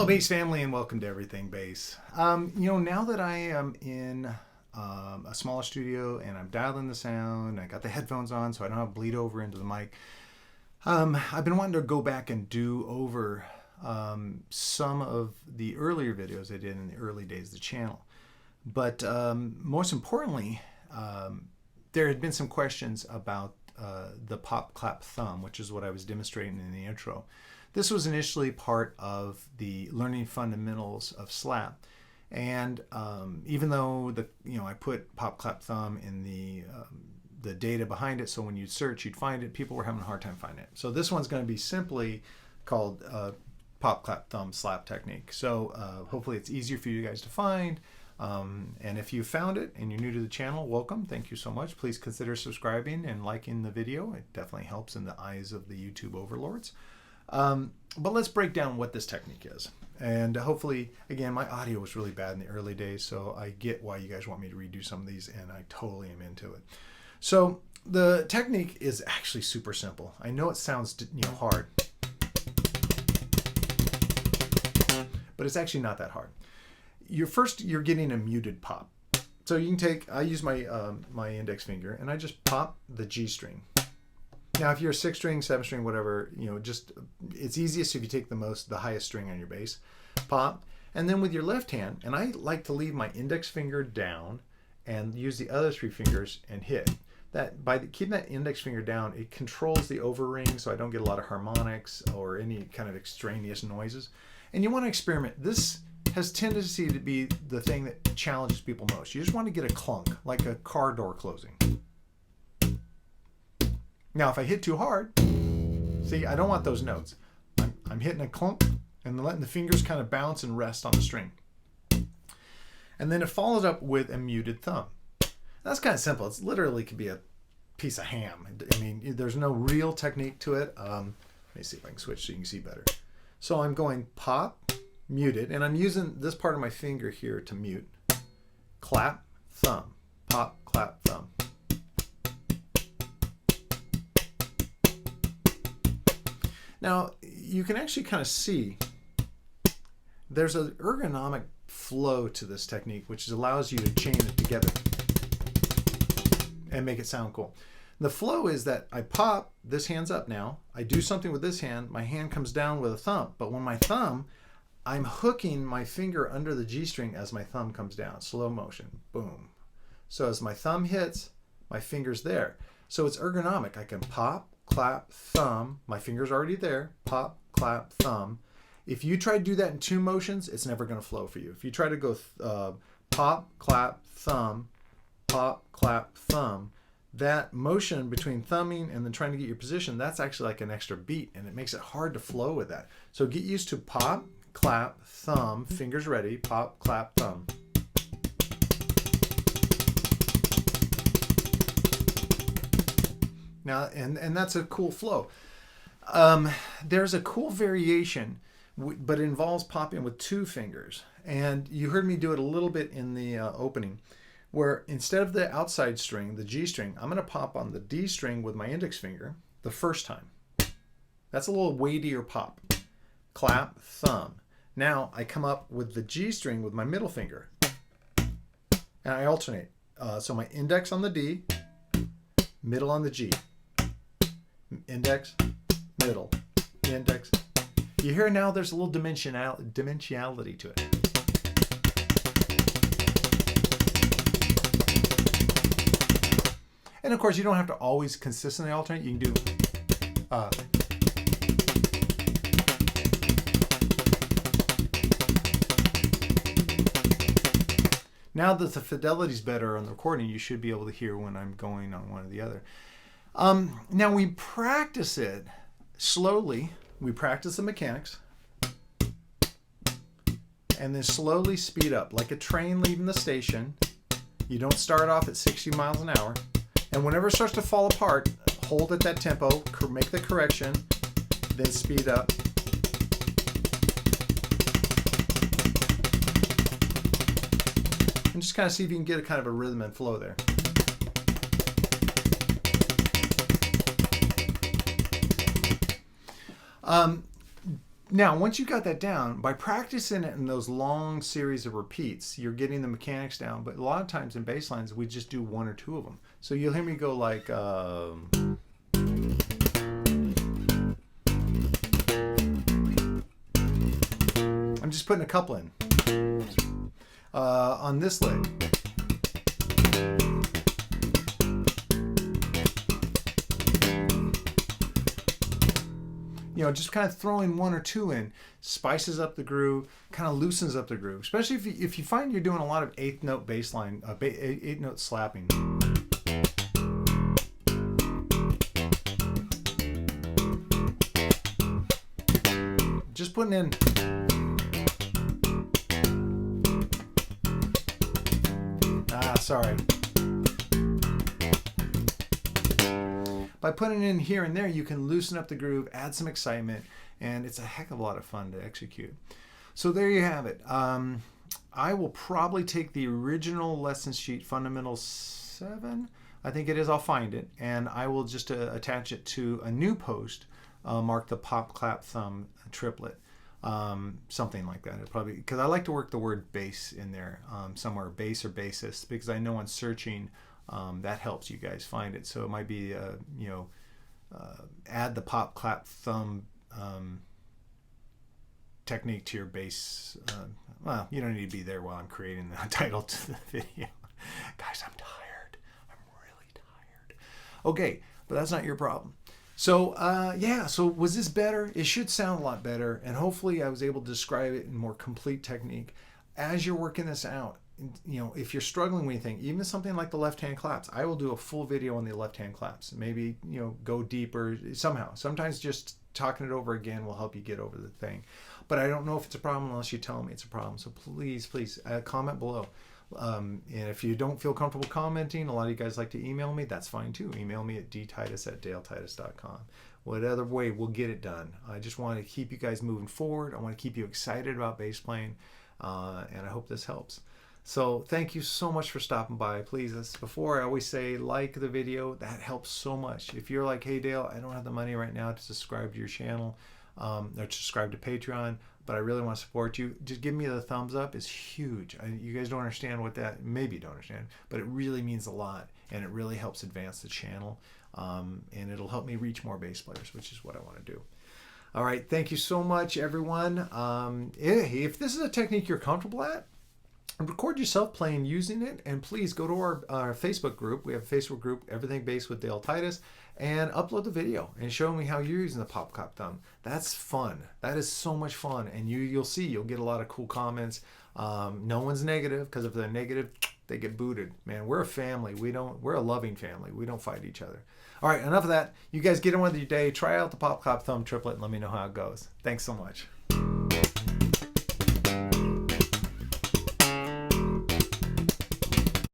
Hello, bass family, and welcome to Everything Bass. Now that I am in a smaller studio and I'm dialing the sound, I got the headphones on so I don't have to bleed over into the mic. I've been wanting to go back and do over some of the earlier videos I did in the early days of the channel. But most importantly, there had been some questions about the pop, clap, thumb, which is what I was demonstrating in the intro. This was initially part of the learning fundamentals of slap, and even though I put pop, clap, thumb in the data behind it, so when you'd search, you'd find it. People were having a hard time finding it. So this one's going to be simply called pop, clap, thumb slap technique. So hopefully it's easier for you guys to find. And if you found it and you're new to the channel, welcome. Thank you so much. Please consider subscribing and liking the video. It definitely helps in the eyes of the YouTube overlords. But let's break down what this technique is. And hopefully, again, my audio was really bad in the early days, so I get why you guys want me to redo some of these, and I totally am into it. So the technique is actually super simple. I know it sounds hard, but it's actually not that hard. You're getting a muted pop. So you can I use my my index finger, and I just pop the G string. Now, if you're a 6 string, 7 string, whatever, it's easiest if you take the highest string on your bass, pop, and then with your left hand, and I like to leave my index finger down and use the other 3 fingers and hit. Keeping that index finger down, it controls the overring, so I don't get a lot of harmonics or any kind of extraneous noises. And you want to experiment. This has tendency to be the thing that challenges people most. You just want to get a clunk, like a car door closing. Now, if I hit too hard, see, I don't want those notes. I'm hitting a clunk and letting the fingers kind of bounce and rest on the string. And then it follows up with a muted thumb. That's kind of simple. It's literally could be a piece of ham. I mean, there's no real technique to it. Let me see if I can switch so you can see better. So I'm going pop, muted, and I'm using this part of my finger here to mute. Clap, thumb, pop, clap, thumb. Now, you can actually kind of see there's an ergonomic flow to this technique, which allows you to chain it together and make it sound cool. The flow is that I pop, this hand's up now. I do something with this hand, my hand comes down with a thumb. But when my thumb, I'm hooking my finger under the G string as my thumb comes down, slow motion, boom. So as my thumb hits, my finger's there. So it's ergonomic. I can pop, clap, thumb, my finger's already there, pop, clap, thumb. If you try to do that in 2 motions, it's never going to flow for you. If you try to go pop, clap, thumb, pop, clap, thumb, that motion between thumbing and then trying to get your position, that's actually like an extra beat, and it makes it hard to flow with that. So get used to pop, clap, thumb, fingers ready, pop, clap, thumb. Now, and that's a cool flow. There's a cool variation, but it involves popping with 2 fingers. And you heard me do it a little bit in the opening, where instead of the outside string, the G string, I'm going to pop on the D string with my index finger the first time. That's a little weightier pop. Clap, thumb. Now I come up with the G string with my middle finger, and I alternate. So my index on the D, middle on the G. Index, middle, index. You hear now there's a little dimensionality to it. And of course, you don't have to always consistently alternate. You can do now that the fidelity's better on the recording, you should be able to hear when I'm going on one or the other. Now we practice it slowly. We practice the mechanics and then slowly speed up like a train leaving the station. You don't start off at 60 miles an hour, and whenever it starts to fall apart, hold at that tempo, make the correction, then speed up. And just kind of see if you can get a kind of a rhythm and flow there. Now, once you got that down, by practicing it in those long series of repeats, you're getting the mechanics down. But a lot of times in bass lines, we just do one or two of them. So you'll hear me go like. I'm just putting a couple in. On this lick. You know, just kind of throwing one or two in spices up the groove, kind of loosens up the groove. Especially if you find you're doing a lot of eighth note bass line, eighth note slapping. Just putting in. Sorry. By putting it in here and there, you can loosen up the groove, add some excitement, and it's a heck of a lot of fun to execute. So there you have it. I will probably take the original lesson sheet, Fundamental 7, I think it is, I'll find it, and I will just attach it to a new post marked the Pop Clap Thumb Triplet. Something like that. It probably, because I like to work the word bass in there somewhere, bass or bassist, because I know on searching that helps you guys find it. So it might be add the Pop Clap Thumb technique to your bass. Well, you don't need to be there while I'm creating the title to the video. Guys, I'm tired. I'm really tired. Okay, but that's not your problem. So yeah, so was this better? It should sound a lot better, and hopefully I was able to describe it in more complete technique. As you're working this out, you know, if you're struggling with anything, even something like the left-hand claps, I will do a full video on the left-hand claps. Maybe, you know, go deeper somehow. Sometimes just talking it over again will help you get over the thing. But I don't know if it's a problem unless you tell me it's a problem. So please, please comment below. And if you don't feel comfortable commenting, a lot of you guys like to email me, that's fine too. Email me at dtitus@daletitus.com. Whatever way, we'll get it done. I just want to keep you guys moving forward. I want to keep you excited about bass playing, and I hope this helps. So thank you so much for stopping by. Please, as before, I always say, like the video. That helps so much. If you're like, hey Dale, I don't have the money right now to subscribe to your channel, or subscribe to Patreon, but I really want to support you, just give me the thumbs up. It's huge. You guys don't understand what that, maybe you don't understand, but it really means a lot, and it really helps advance the channel, and it'll help me reach more bass players, which is what I want to do. All right, thank you so much, everyone. If this is a technique you're comfortable at, record yourself playing using it, and please go to our Facebook group. We have a Facebook group, Everything Bass with Dale Titus, and upload the video and show me how you're using the Pop Clap Thumb. That's fun. That is so much fun, and you'll see, you'll get a lot of cool comments. No one's negative, because if they're negative, they get booted. Man, we're a family. We're a loving family. We don't fight each other. All right, enough of that. You guys get on with your day. Try out the Pop Clap Thumb Triplet and let me know how it goes. Thanks so much.